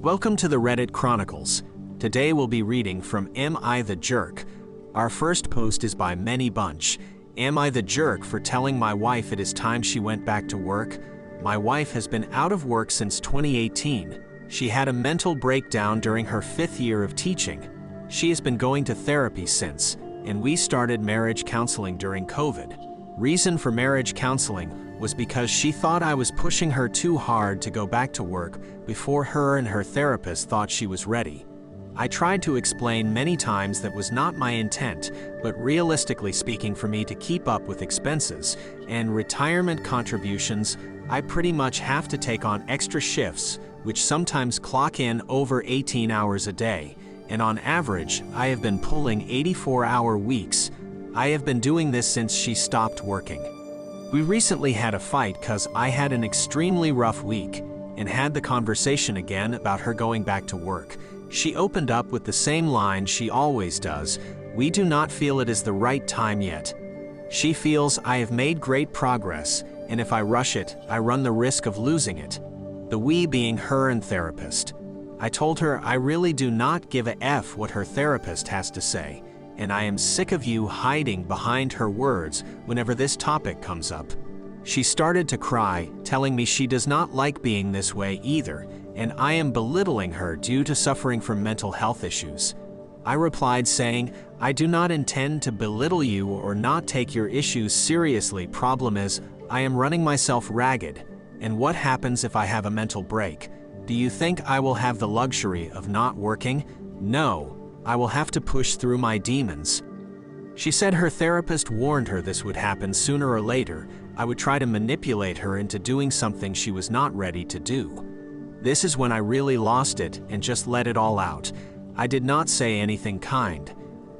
Welcome to the Reddit Chronicles. Today we'll be reading from Am I the Jerk? Our first post is by Many Bunch. Am I the jerk for telling my wife it is time she went back to work? My wife has been out of work since 2018. She had a mental breakdown during her 5th year of teaching. She has been going to therapy since, and we started marriage counseling during COVID. Reason for marriage counseling was because she thought I was pushing her too hard to go back to work before her and her therapist thought she was ready. I tried to explain many times that was not my intent, but realistically speaking, for me to keep up with expenses and retirement contributions, I pretty much have to take on extra shifts, which sometimes clock in over 18 hours a day, and on average, I have been pulling 84-hour weeks. I have been doing this since she stopped working. We recently had a fight because I had an extremely rough week and had the conversation again about her going back to work. She opened up with the same line she always does: "We do not feel it is the right time yet." She feels I have made great progress, and if I rush it, I run the risk of losing it. The we being her and therapist. I told her I really do not give a F what her therapist has to say, and I am sick of you hiding behind her words whenever this topic comes up. She started to cry, telling me she does not like being this way either, and I am belittling her due to suffering from mental health issues. I replied saying, I do not intend to belittle you or not take your issues seriously. Problem is, I am running myself ragged. And what happens if I have a mental break? Do you think I will have the luxury of not working? No. I will have to push through my demons. She said her therapist warned her this would happen sooner or later. I would try to manipulate her into doing something she was not ready to do. This is when I really lost it and just let it all out. I did not say anything kind.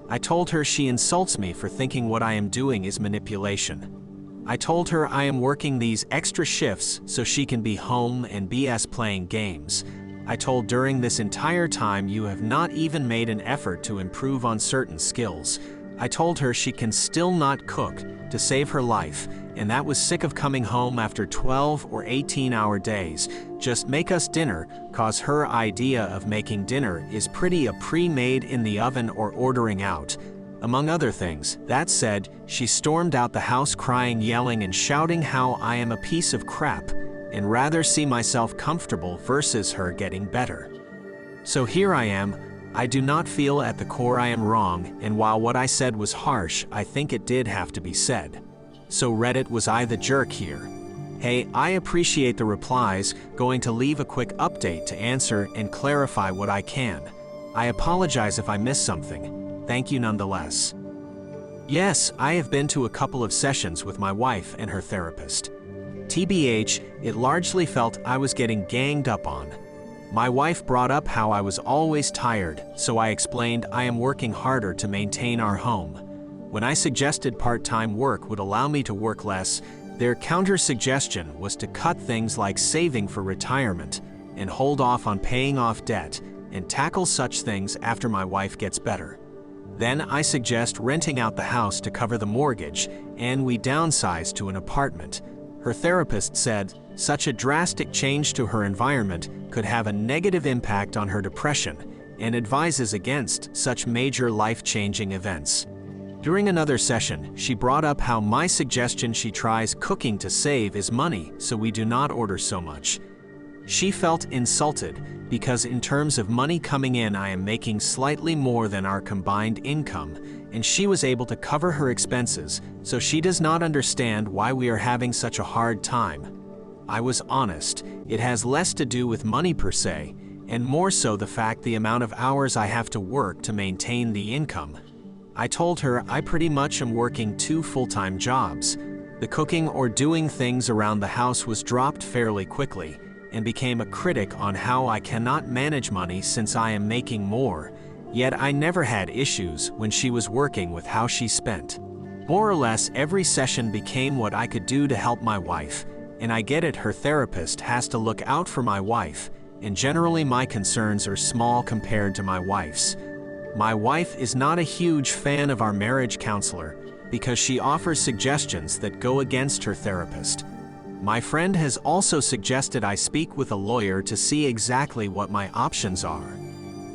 I told her she insults me for thinking what I am doing is manipulation. I told her I am working these extra shifts so she can be home and BS playing games. I told during this entire time you have not even made an effort to improve on certain skills. I told her she can still not cook to save her life, and that was sick of coming home after 12 or 18-hour days. Just make us dinner, cause her idea of making dinner is pretty a pre-made in the oven or ordering out. Among other things. That said, she stormed out the house crying, yelling, and shouting how I am a piece of crap, and rather see myself comfortable versus her getting better. So here I am. I do not feel at the core I am wrong, and while what I said was harsh, I think it did have to be said. So Reddit, was I the jerk here? Hey, I appreciate the replies, going to leave a quick update to answer and clarify what I can. I apologize if I missed something. Thank you nonetheless. Yes, I have been to a couple of sessions with my wife and her therapist. TBH, it largely felt I was getting ganged up on. My wife brought up how I was always tired, so I explained I am working harder to maintain our home. When I suggested part-time work would allow me to work less, their counter-suggestion was to cut things like saving for retirement and hold off on paying off debt and tackle such things after my wife gets better. Then I suggest renting out the house to cover the mortgage, and we downsize to an apartment. Her therapist said such a drastic change to her environment could have a negative impact on her depression and advises against such major life-changing events. During another session, she brought up how my suggestion she tries cooking to save is money so we do not order so much. She felt insulted because in terms of money coming in I am making slightly more than our combined income, and she was able to cover her expenses, so she does not understand why we are having such a hard time. I was honest, it has less to do with money per se, and more so the fact the amount of hours I have to work to maintain the income. I told her I pretty much am working 2 full-time jobs. The cooking or doing things around the house was dropped fairly quickly, and became a critic on how I cannot manage money since I am making more. Yet I never had issues when she was working with how she spent. More or less every session became what I could do to help my wife, and I get it, her therapist has to look out for my wife, and generally my concerns are small compared to my wife's. My wife is not a huge fan of our marriage counselor because she offers suggestions that go against her therapist. My friend has also suggested I speak with a lawyer to see exactly what my options are.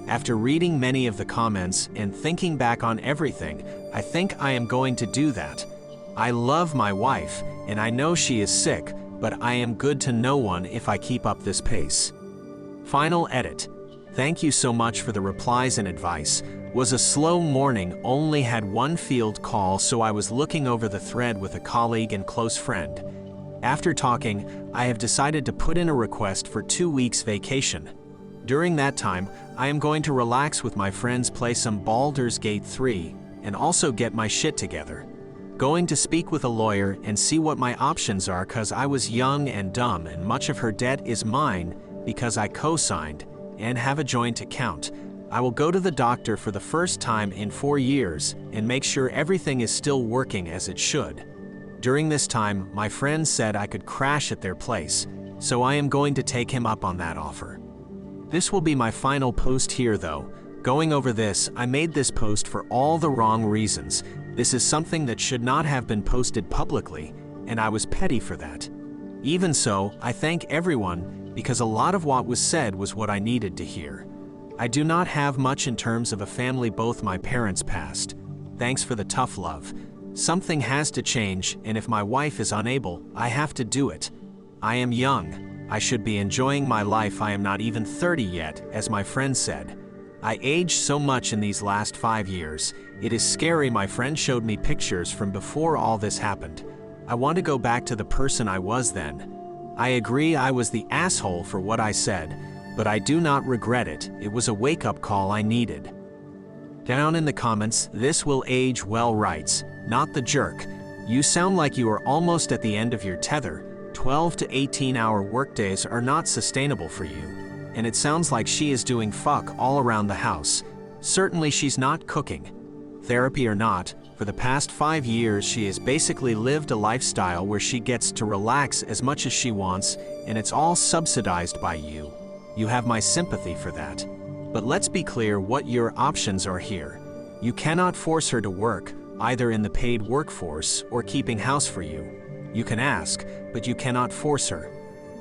After reading many of the comments and thinking back on everything, I think I am going to do that. I love my wife, and I know she is sick, but I am good to no one if I keep up this pace. Final edit. Thank you so much for the replies and advice. Was a slow morning, only had one field call, so I was looking over the thread with a colleague and close friend. After talking, I have decided to put in a request for 2 weeks vacation. During that time, I am going to relax with my friends, play some Baldur's Gate 3, and also get my shit together. Going to speak with a lawyer and see what my options are, cause I was young and dumb and much of her debt is mine because I co-signed and have a joint account. I will go to the doctor for the first time in 4 years and make sure everything is still working as it should. During this time, my friend said I could crash at their place, so I am going to take him up on that offer. This will be my final post here though. Going over this, I made this post for all the wrong reasons. This is something that should not have been posted publicly, and I was petty for that. Even so, I thank everyone because a lot of what was said was what I needed to hear. I do not have much in terms of a family, both my parents passed. Thanks for the tough love. Something has to change, and if my wife is unable, I have to do it. I am young. I should be enjoying my life. I am not even 30 yet, as my friend said. I aged so much in these last 5 years. It is scary. My friend showed me pictures from before all this happened. I want to go back to the person I was then. I agree I was the asshole for what I said, but I do not regret it. It was a wake-up call I needed. Down in the comments, This Will Age Well writes, "Not the jerk. You sound like you are almost at the end of your tether. 12 to 18-hour workdays are not sustainable for you. And it sounds like she is doing fuck all around the house. Certainly she's not cooking. Therapy or not, for the past 5 years she has basically lived a lifestyle where she gets to relax as much as she wants, and it's all subsidized by you. You have my sympathy for that. But let's be clear what your options are here. You cannot force her to work, either in the paid workforce or keeping house for you. You can ask, but you cannot force her.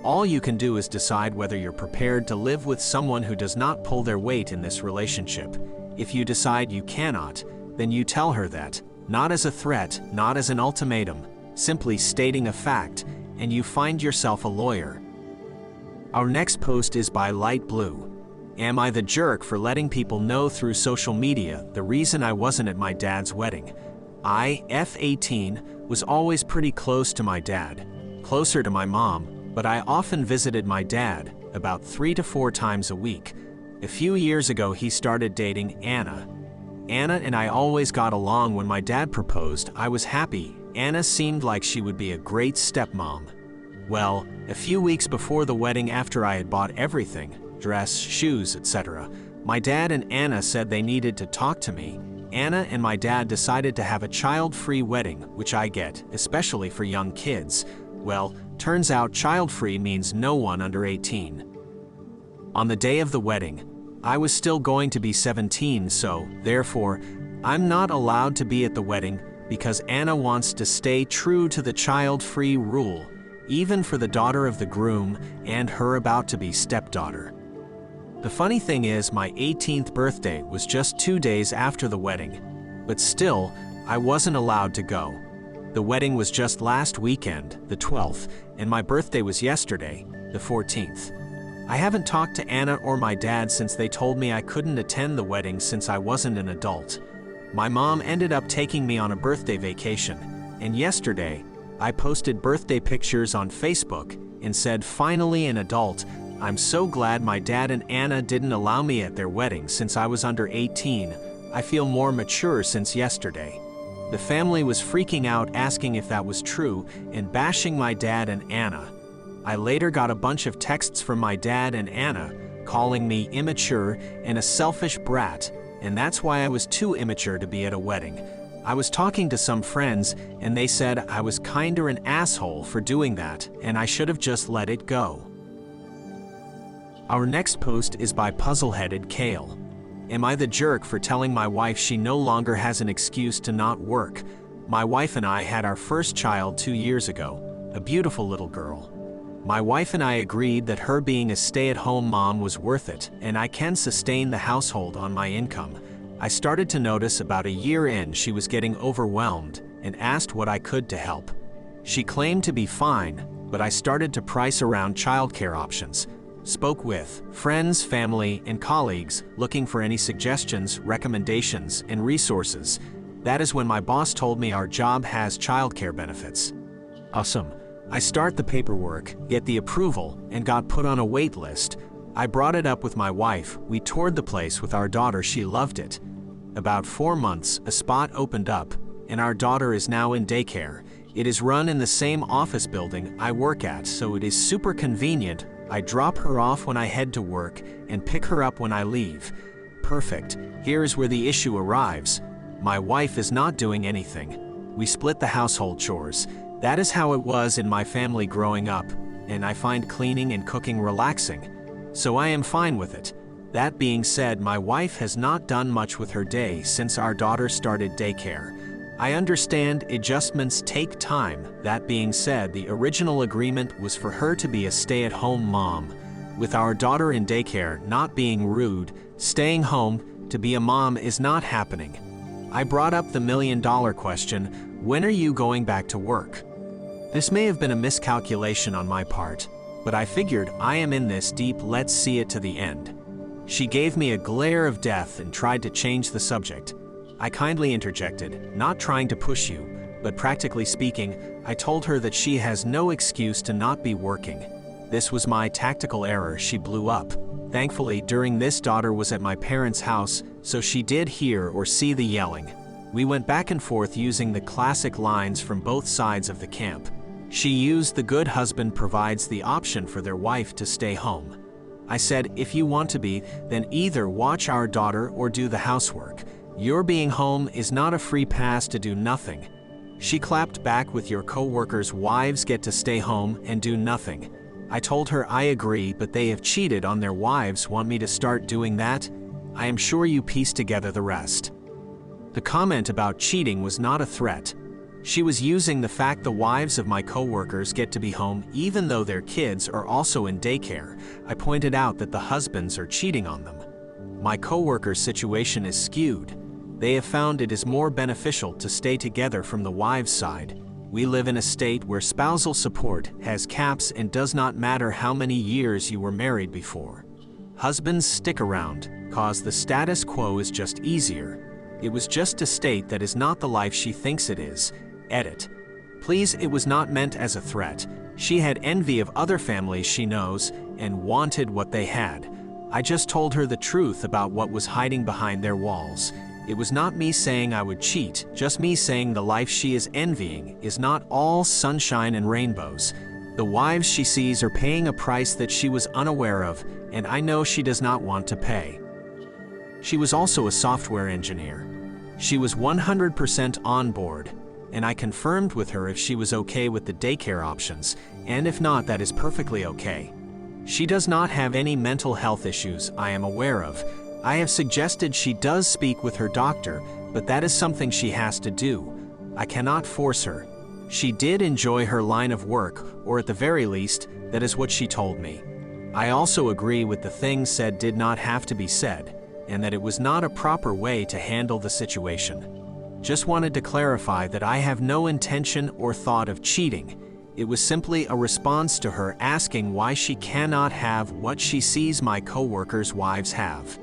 All you can do is decide whether you're prepared to live with someone who does not pull their weight in this relationship. If you decide you cannot, then you tell her that, not as a threat, not as an ultimatum, simply stating a fact, and you find yourself a lawyer. Our next post is by Light Blue. Am I the jerk for letting people know through social media the reason I wasn't at my dad's wedding? I, F18, was always pretty close to my dad, closer to my mom, but I often visited my dad, about 3 to 4 times a week. A few years ago he started dating Anna. Anna and I always got along. When my dad proposed, I was happy. Anna seemed like she would be a great stepmom. Well, a few weeks before the wedding, after I had bought everything, dress, shoes, etc., my dad and Anna said they needed to talk to me. Anna and my dad decided to have a child-free wedding, which I get, especially for young kids. Well, turns out child-free means no one under 18. On the day of the wedding, I was still going to be 17, so, therefore, I'm not allowed to be at the wedding because Anna wants to stay true to the child-free rule, even for the daughter of the groom and her about-to-be stepdaughter. The funny thing is, my 18th birthday was just 2 days after the wedding, but still, I wasn't allowed to go. The wedding was just last weekend, the 12th, and my birthday was yesterday, the 14th. I haven't talked to Anna or my dad since they told me I couldn't attend the wedding since I wasn't an adult. My mom ended up taking me on a birthday vacation, and yesterday, I posted birthday pictures on Facebook and said, "Finally an adult. I'm so glad my dad and Anna didn't allow me at their wedding since I was under 18. I feel more mature since yesterday." The family was freaking out, asking if that was true, and bashing my dad and Anna. I later got a bunch of texts from my dad and Anna, calling me immature and a selfish brat, and that's why I was too immature to be at a wedding. I was talking to some friends, and they said I was kinda an asshole for doing that, and I should have just let it go. Our next post is by Puzzleheaded Kale. Am I the jerk for telling my wife she no longer has an excuse to not work? My wife and I had our first child 2 years ago. a beautiful little girl. My wife and I agreed that her being a stay-at-home mom was worth it, and I can sustain the household on my income. I started to notice about a year in she was getting overwhelmed and asked what I could to help. She claimed to be fine, but I started to price around childcare options. Spoke with friends, family, and colleagues looking for any suggestions, recommendations, and resources. That is when my boss told me our job has childcare benefits. Awesome. I start the paperwork, get the approval, and got put on a wait list. I brought it up with my wife. We toured the place with our daughter. She loved it. About 4 months, a spot opened up, and our daughter is now in daycare. It is run in the same office building I work at, so it is super convenient. I drop her off when I head to work and pick her up when I leave. Perfect. Here is where the issue arrives. My wife is not doing anything. We split the household chores. That is how it was in my family growing up, and I find cleaning and cooking relaxing. So I am fine with it. That being said, my wife has not done much with her day since our daughter started daycare. I understand adjustments take time. That being said, the original agreement was for her to be a stay-at-home mom. With our daughter in daycare, not being rude, staying home to be a mom is not happening. I brought up the million-dollar question, when are you going back to work? This may have been a miscalculation on my part, but I figured I am in this deep, let's see it to the end. She gave me a glare of death and tried to change the subject. I kindly interjected, not trying to push you, but practically speaking, I told her that she has no excuse to not be working. This was my tactical error. She blew up. Thankfully, during this, daughter was at my parents' house, so she did hear or see the yelling. We went back and forth using the classic lines from both sides of the camp. She used the good husband provides the option for their wife to stay home. I said, if you want to be, then either watch our daughter or do the housework. Your being home is not a free pass to do nothing. She clapped back with your co-workers' wives get to stay home and do nothing. I told her I agree, but they have cheated on their wives. Want me to start doing that? I am sure you piece together the rest. The comment about cheating was not a threat. She was using the fact the wives of my co-workers get to be home even though their kids are also in daycare. I pointed out that the husbands are cheating on them. My co-worker's situation is skewed. They have found it is more beneficial to stay together from the wives' side. We live in a state where spousal support has caps and does not matter how many years you were married before. Husbands stick around, cause the status quo is just easier. It was just to state that is not the life she thinks it is. Edit. Please, it was not meant as a threat. She had envy of other families she knows and wanted what they had. I just told her the truth about what was hiding behind their walls. It was not me saying I would cheat, just me saying the life she is envying is not all sunshine and rainbows. The wives she sees are paying a price that she was unaware of, and I know she does not want to pay. She was also a software engineer. She was 100% on board, and I confirmed with her if she was okay with the daycare options, and if not, that is perfectly okay. She does not have any mental health issues I am aware of. I have suggested she does speak with her doctor, but that is something she has to do. I cannot force her. She did enjoy her line of work, or at the very least, that is what she told me. I also agree with the things said did not have to be said, and that it was not a proper way to handle the situation. Just wanted to clarify that I have no intention or thought of cheating. It was simply a response to her asking why she cannot have what she sees my co-workers' wives have.